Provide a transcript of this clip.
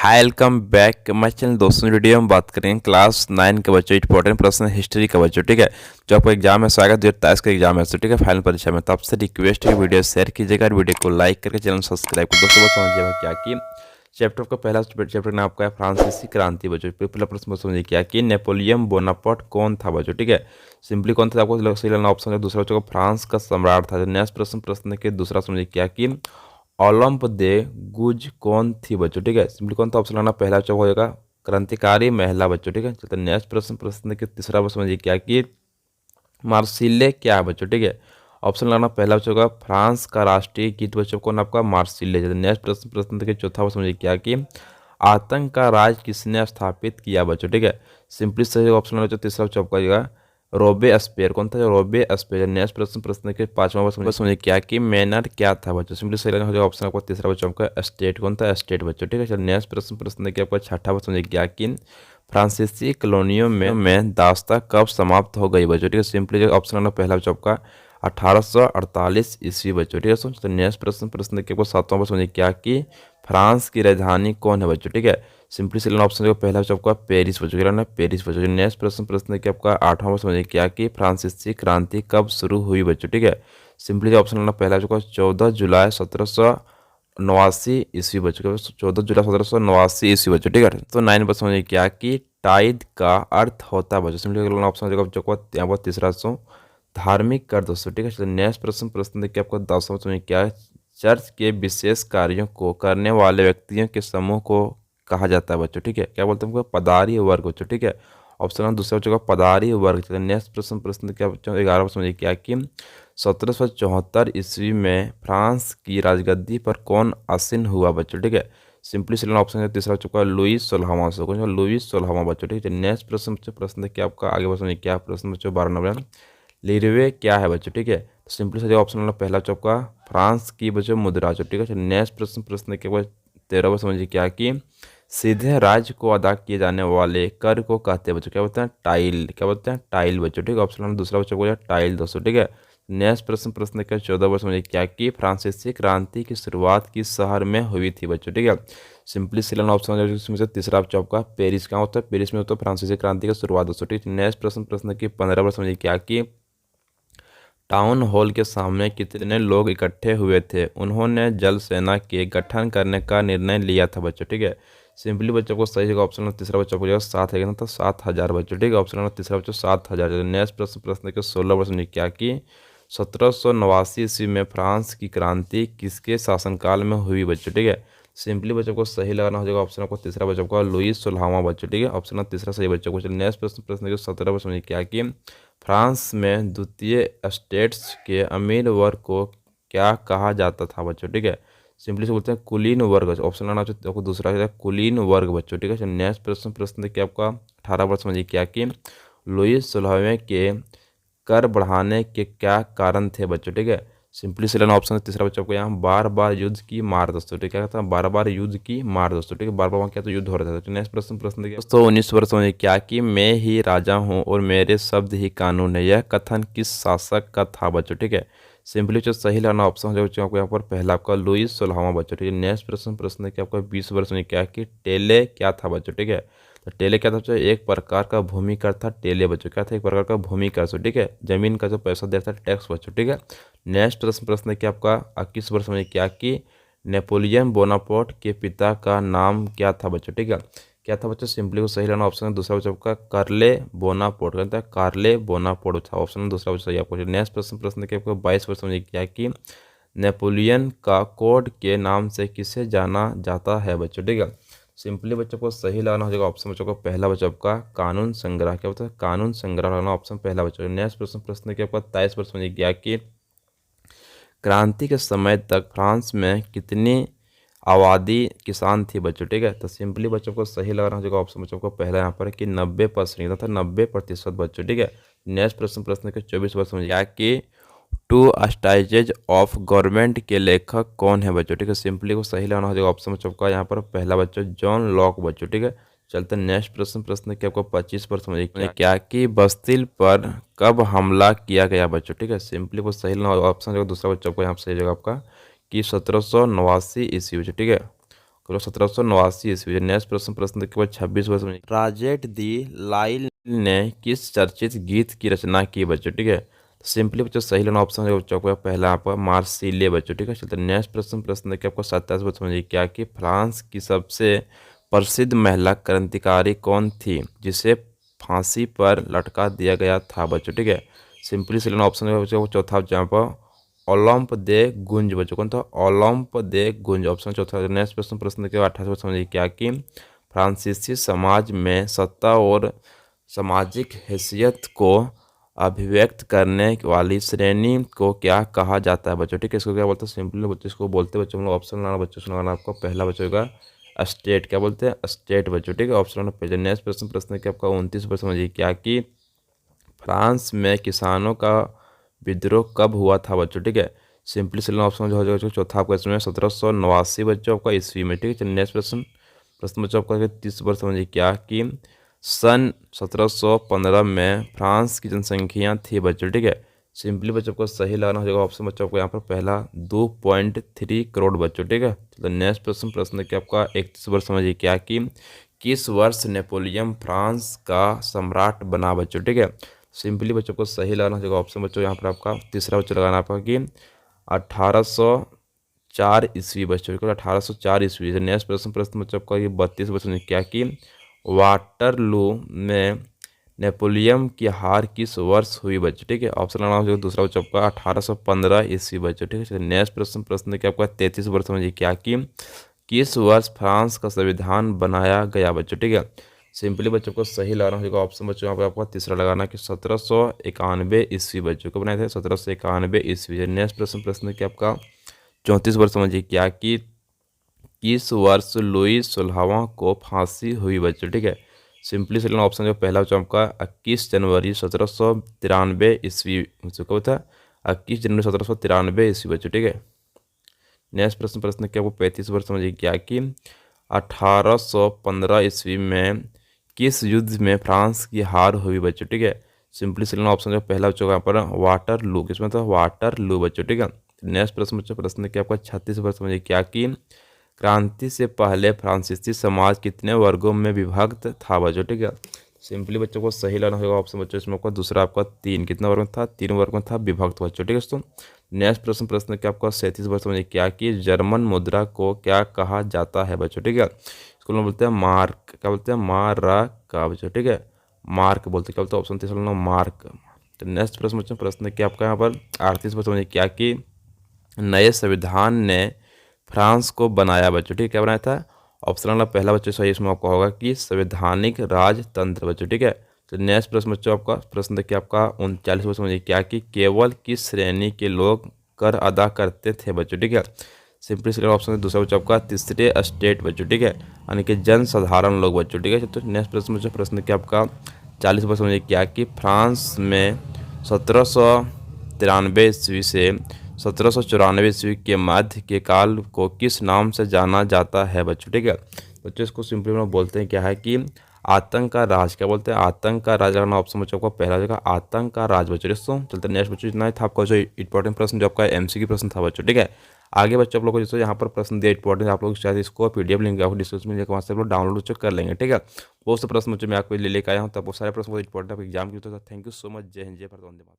Hi welcome back my channel. दोस्तों video में बात करेंगे क्लास 9 के बच्चों इंपॉर्टेंट प्रश्न हिस्ट्री का बच्चों। ठीक है, जो आपको एग्जाम में स्वागत 2023 का एग्जाम है तो ठीक है, फाइनल परीक्षा में। तो आपसे रिक्वेस्ट है कि वीडियो शेयर कीजिएगा और वीडियो को लाइक करके चैनल सब्सक्राइब कर दोस्तों। समझिएगा क्या कि चैप्टर का पहला चैप्टर नाम आपका है फ्रांसीसी क्रांति बच्चों। पहला प्रश्न समझिए क्या कि नेपोलियन बोनापार्ट कौन था बच्चों। ठीक है, सिंपली कौन था आपको सही लेना ऑप्शन है। दूसरा बच्चों को फ्रांस का सम्राट था। नेक्स्ट प्रश्न के दूसरा समझिए क्या कि ओलंप दे गुज कौन थी बच्चों। ठीक है, सिंपली कौन था ऑप्शन लाना पहला चौक होगा क्रांतिकारी महिला बच्चों। ठीक है, चलते नेक्स्ट प्रश्न के तीसरा प्रश्न समझिए क्या कि मार्सिले क्या है बच्चों। ठीक है, ऑप्शन लाना पहला बच्चों का फ्रांस का राष्ट्रीय गीत बच्चों कौन आपका मार्सिले। नेक्स्ट प्रश्न के चौथा प्रश्न समझिए क्या कि आतंक का राज किसने स्थापित किया बच्चों। ठीक है, सिंपली सही ऑप्शन लाना तीसरा चौका रोबे स्पेयर कौन था रोबे स्पेयर। नेक्स्ट प्रश्न के पांचवा प्रश्न समझिए क्या कि मैनर क्या था बच्चों। सिंपली सही हो जाएगा ऑप्शन आपको तीसरा बच्चों का स्टेट कौन था स्टेट बच्चों। ठीक है, चलो नेक्स्ट प्रश्न के आपका छठा प्रश्न समझिए क्या कि फ्रांसीसी कॉलोनियों में दास्ता कब समाप्त हो गई बच्चों। ठीक है, सिंपली ऑप्शन नंबर पहला बच्चों का 1848 ईस्वी बच्चों। ठीक है, तो नेक्स्ट प्रश्न के आपको सातवां प्रश्न समझिए क्या कि फ्रांस की राजधानी कौन है बच्चों। ठीक है, सिंपली से ऑप्शन देखो पहला बच्चा आपका पेरिस बच्चों क्या पेरिस बच्चों। नेक्स्ट प्रश्न कि आपका आठवां प्रश्न समझिए क्या कि फ्रांसीसी क्रांति कब शुरू हुई बच्चों। ठीक है, सिंपली ऑप्शन लेना पहला बच्चा 14 जुलाई 1789 ईस्वी बच्चों। 14 जुलाई 1789 ईस्वी बच्चों। ठीक है, तो 9 प्रश्न समझिए क्या कि टाइड का अर्थ होता है बच्चों। सिंपली ऑप्शन बच्चों को यहाँ पर तीसरा धार्मिक कर दोस्तों। ठीक है, नेक्स्ट प्रश्न देखिए आपको 10वां समझिए क्या है चर्च के विशेष कार्यों को करने वाले व्यक्तियों के समूह को कहा जाता है बच्चों। ठीक है, क्या बोलते हैं हमको पदारी वर्ग बच्चों। ठीक है, ऑप्शन दूसरा बच्चों का पदारी वर्ग। नेक्स्ट प्रश्न क्या बच्चों 11वां समझिए क्या कि 1774 ईस्वी में फ्रांस की राजगद्दी पर कौन आसीन हुआ बच्चों। ठीक है, सिंपली सिलेक्ट ऑप्शन है तीसरा चुका लुईस 16वां से कौन लुईस 16वां बच्चों। ठीक है, नेक्स्ट प्रश्न क्या आपका आगे बढ़ क्या प्रश्न बच्चों 12 नंबर लिरवे क्या है बच्चों। ठीक है, तो सिंपली से ऑप्शन वाला पहला चौका फ्रांस की बच्चों मुद्रा बच्चों। ठीक है, नेक्स्ट प्रश्न के बाद 13वां समझिए क्या कि सीधे राज्य को अदा किए जाने वाले कर को कहते हैं बच्चों। क्या बोलते हैं टाइल। क्या बोलते हैं टाइल बच्चों। ठीक है, ऑप्शन नंबर दूसरा बच्चों को टाइल दोस्तों। ठीक है, नेक्स्ट प्रश्न का 14वां समझिए क्या कि फ्रांसीसी क्रांति की शुरुआत किस शहर में हुई थी बच्चों। ठीक है, सिंपली सिलेक्ट ऑप्शन में से तीसरा चौका पेरिस का होता है पेरिस में होता है फ्रांसीसी क्रांति की शुरुआत दोस्तों। ठीक है, नेक्स्ट प्रश्न की 15वां समझिए क्या कि टाउन हॉल के सामने कितने लोग इकट्ठे हुए थे। उन्होंने जल सेना के गठन करने का निर्णय लिया था बच्चों। ठीक है, सिंपली बच्चों को सही जगह ऑप्शन तीसरा बच्चों को 7 है तो 7000 बच्चों। ठीक है, ऑप्शन तीसरा बच्चों 7000। नेक्स्ट प्रश्न के 16 क्या कि 1789 ईस्वी में फ्रांस की क्रांति किसके शासनकाल में हुई बच्चों। ठीक है, सिंपली बच्चों को सही लगाना हो जाएगा ऑप्शन आपको तीसरा बच्चों का लुईस 16वां बच्चों। ठीक है, ऑप्शन तीसरा सही बच्चों को। नेक्स्ट प्रश्न के 17 समझिए क्या कि फ्रांस में द्वितीय स्टेट्स के अमीर वर्ग को क्या कहा जाता था बच्चों। ठीक है, सिंपली से बोलते हैं कुलीन वर्ग। ऑप्शन लाना चाहिए आपको दूसरा है कुलीन वर्ग बच्चों। ठीक है, नेक्स्ट प्रश्न देखिए आपका 18 समझिए क्या कि लुईस 16वें के कर बढ़ाने के क्या कारण थे बच्चों। ठीक है, सिंपली से लेना ऑप्शन तीसरा बच्चों को यहाँ बार बार युद्ध की मार दोस्तों। ठीक है, क्या कहता है बार बार युद्ध की मार दोस्तों। ठीक है, बार बार क्या तो युद्ध हो रहा था। नेक्स्ट प्रश्न देखिए दोस्तों 19 वर्ष में क्या कि मैं ही राजा हूँ और मेरे शब्द ही कानून है, यह कथन किस शासक का था बच्चों। ठीक है, सिंपली जो सही लाना ऑप्शन जो बच्चों को यहाँ पर पहला आपका लुईस 16वां बच्चों। ठीक है, नेक्स्ट प्रश्न देखिए आपका 20 वर्ष में क्या कि टेले क्या था बच्चों। ठीक है, तो टेले क्या था बच्चों एक प्रकार का भूमि कर था। टेले बच्चों क्या था एक प्रकार का भूमि कर सो। ठीक है, जमीन का जो पैसा देता था टैक्स बच्चों। ठीक है, नेक्स्ट प्रश्न क्या आपका 21 वर्ष में क्या कि नेपोलियन बोनापार्ट के पिता का नाम क्या था बच्चों। ठीक है, क्या था बच्चों सिंपली को सही लेना ऑप्शन दूसरा बच्चों का कार्ले बोनापार्ट कहता है कार्ले बोनापार्ट था ऑप्शन दूसरा बच्चा सही आपको। नेक्स्ट प्रश्न के आपको 22 वर्ष में क्या कि नेपोलियन का कोड के नाम से किसे जाना जाता है बच्चों। ठीक है, सिंपली बच्चों को सही लगाना हो जाएगा ऑप्शन बच्चों को पहला बच्चा आपका कानून संग्रह। क्या होता है कानून संग्रह लगाना ऑप्शन पहला बच्चों। नेक्स्ट प्रश्न के आपका 23 वर्ष में क्या कि क्रांति के समय तक फ्रांस में कितनी आबादी किसान थी बच्चों। ठीक है, तो सिंपली बच्चों को सही लगाना हो जाएगा ऑप्शन बच्चों को पहला यहाँ पर कि 90% था 90% बच्चों। ठीक है, नेक्स्ट प्रश्न के 24 वर्ष में क्या कि टू स्टाइजेज ऑफ गवर्नमेंट के लेखक कौन है बच्चों। ठीक है, सिंपली को सही लगाना हो जाएगा ऑप्शन बच्चों का यहाँ पर पहला बच्चों जॉन लॉक बच्चों। ठीक है, चलते नेक्स्ट प्रश्न के आपको 25 समझिए क्या कि बस्तिल पर कब हमला किया गया बच्चों। ठीक है, सिंपली को सही लगाना ऑप्शन जो दूसरा बच्चों को यहाँ पर सही जगह आपका कि 1789 ईस्वी बच्चों। ठीक है, 1789 ईस्वी। नेक्स्ट प्रश्न के बाद 26 वर्ष में राजेट दी लाइल ने किस चर्चित गीत की रचना की बच्चों, ठीक है। सिंपली बच्चों सही लेना ऑप्शन है बच्चों को पहला आपका मार्सिले बच्चों, ठीक है। चलते नेक्स्ट प्रश्न देखिए आपको 27 वर्ष में क्या कि फ्रांस की सबसे प्रसिद्ध महिला क्रांतिकारी कौन थी जिसे फांसी पर लटका दिया गया था बच्चों, ठीक है। सिंपली से लेना ऑप्शन है बच्चों को चौथा जहाँ पर ओलंप दे गुंज बच्चों कौन था, ओलंप दे गुंज ऑप्शन चौथा। नेक्स्ट प्रश्न के 28 समझिए क्या कि फ्रांसीसी समाज में सत्ता और सामाजिक हैसियत को अभिव्यक्त करने वाली श्रेणी को क्या कहा जाता है बच्चों, ठीक है। इसको क्या बोलते हैं, सिंपली बच्चों इसको बोलते हैं बच्चों हम लोग ऑप्शन लगाना बच्चों से लगाना आपको पहला बच्चों का स्टेट क्या बोलते हैं, स्टेट बच्चों, ठीक है। ऑप्शन पहले नेक्स्ट प्रश्न के आपका 29 समझिए क्या कि फ्रांस में किसानों का विद्रोह कब हुआ था बच्चों, ठीक है। सिंपली सिलेक्ट ऑप्शन जो हो जाएगा चौथा आपका इसमें 1789 बच्चों आपका ईस्वी में, ठीक है। चलिए नेक्स्ट प्रश्न बच्चों आपका 30 वर्ष समझिए क्या कि सन 1715 में फ्रांस की जनसंख्या थी बच्चों, ठीक है। सिंपली बच्चों को सही लगाना हो जाएगा ऑप्शन बच्चों को यहाँ पर पहला 2.3 करोड़ बच्चों, ठीक है। तो नेक्स्ट प्रश्न के आपका 31 वर्ष समझिए क्या कि किस वर्ष नेपोलियन फ्रांस का सम्राट बना बच्चों, ठीक है। सिंपली बच्चों को सही लगाना हो जाएगा ऑप्शन बच्चों यहाँ पर आपका तीसरा बच्चों लगाना आपका कि 1804 ईस्वी बच्चों को 1804 ईस्वी। नेक्स्ट प्रश्न बच्चों आपका ये 32 वर्ष में क्या कि वाटरलू में नेपोलियन की हार किस वर्ष हुई बच्चों, ठीक है। ऑप्शन लगाना हो जाएगा दूसरा बच्चों आपका 1815 ईस्वी बच्चों, ठीक है। नेक्स्ट प्रश्न के आपका 33 वर्ष में क्या कि किस वर्ष फ्रांस का संविधान बनाया गया बच्चों, ठीक है। सिंपली बच्चों को सही लगाना होगा ऑप्शन बच्चों यहाँ पे आपको तीसरा लगाना कि 1791 ईस्वी बच्चों को बनाए थे 1791 ईस्वी। नेक्स्ट प्रश्न कि आपका 34 वर्ष समझिए क्या कि किस वर्ष लुई 16वां को फांसी हुई बच्चों, ठीक है। सिंपली से लेना ऑप्शन जो पहला बच्चों आपका 21 जनवरी 1793 ईस्वी को था 21 जनवरी 1793 ईस्वी बच्चों, ठीक है। नेक्स्ट प्रश्न क्या आपको 35 वर्ष समझिए क्या कि 1815 ईस्वी में किस युद्ध में फ्रांस की हार हुई बच्चों, ठीक है। सिंपली सिलेक्ट ऑप्शन जो पहला बच्चों का यहाँ पर वाटर लू किसमें था, वाटर लू बच्चों, ठीक है। नेक्स्ट प्रश्न क्या आपका 36 वर्ष समझिए क्या कि क्रांति से पहले फ्रांसीसी समाज कितने वर्गों में विभक्त था बच्चों, ठीक है। सिंपली बच्चों को सही लाना होगा ऑप्शन बच्चों इसमें आपका दूसरा आपका 3 कितना वर्ग में था, 3 वर्ग में था विभक्त बच्चों, ठीक है दोस्तों। नेक्स्ट प्रश्न क्या आपका 37 वर्ष में क्या कि जर्मन मुद्रा को क्या कहा जाता है बच्चों, ठीक है। इसको लोग बोलते हैं मार्क, क्या बोलते हैं मारा का बच्चों, ठीक है। मार्क बोलते क्या बोलते हैं ऑप्शन तीसरा मार्क। तो नेक्स्ट प्रश्न क्या आपका यहाँ पर 38 वर्ष में क्या कि नए संविधान ने फ्रांस को बनाया बच्चों, ठीक है। क्या बनाया था, ऑप्शन वाला पहला बच्चों सही इसमें आपका होगा कि संवैधानिक राजतंत्र बच्चों, ठीक है। तो नेक्स्ट प्रश्न बच्चों आपका प्रश्न देखिए आपका 39 समझिए क्या कि केवल किस श्रेणी के लोग कर अदा करते थे बच्चों, ठीक है। सिंपली सिलेक्ट ऑप्शन दूसरा बच्चों आपका तीसरे स्टेट बच्चों, ठीक है, यानी कि जन साधारण लोग बच्चों, ठीक है। तो नेक्स्ट प्रश्न क्या आपका 40 समझिए क्या कि फ्रांस में 1793 ईस्वी से 1794 ईस्वी के मध्य के काल को किस नाम से जाना जाता है बच्चों, ठीक है। बच्चों इसको सिंपली हम लोग बोलते हैं क्या है कि आतंक का राज, क्या बोलते हैं आतंक का राज लगाना ऑप्शन बच्चों को पहला जगह आतंक का राज बच्चों। दोस्तों चलते नेक्स्ट बच्चों इतना ही था आपका जो इंपॉर्टेंट प्रश्न जो आपका एमसीक्यू प्रश्न था बच्चों, ठीक है। आगे बच्चों आप लोग को जैसे यहाँ पर प्रश्न दिया इंपॉर्टेंट आप लोग शायद इसको पीडीएफ लिंक आपको डिस्क्रिप्शन में वहाँ से आप लोग डाउनलोड चेक कर लेंगे, ठीक है। बहुत से प्रश्न बच्चों मैं आपको लेकर आया हूँ, तब वो सारे प्रश्न बहुत इंपॉर्टेंट आप एग्जाम की। तो थैंक यू सो मच, जय हिंद जय भारत, वंदे मातरम।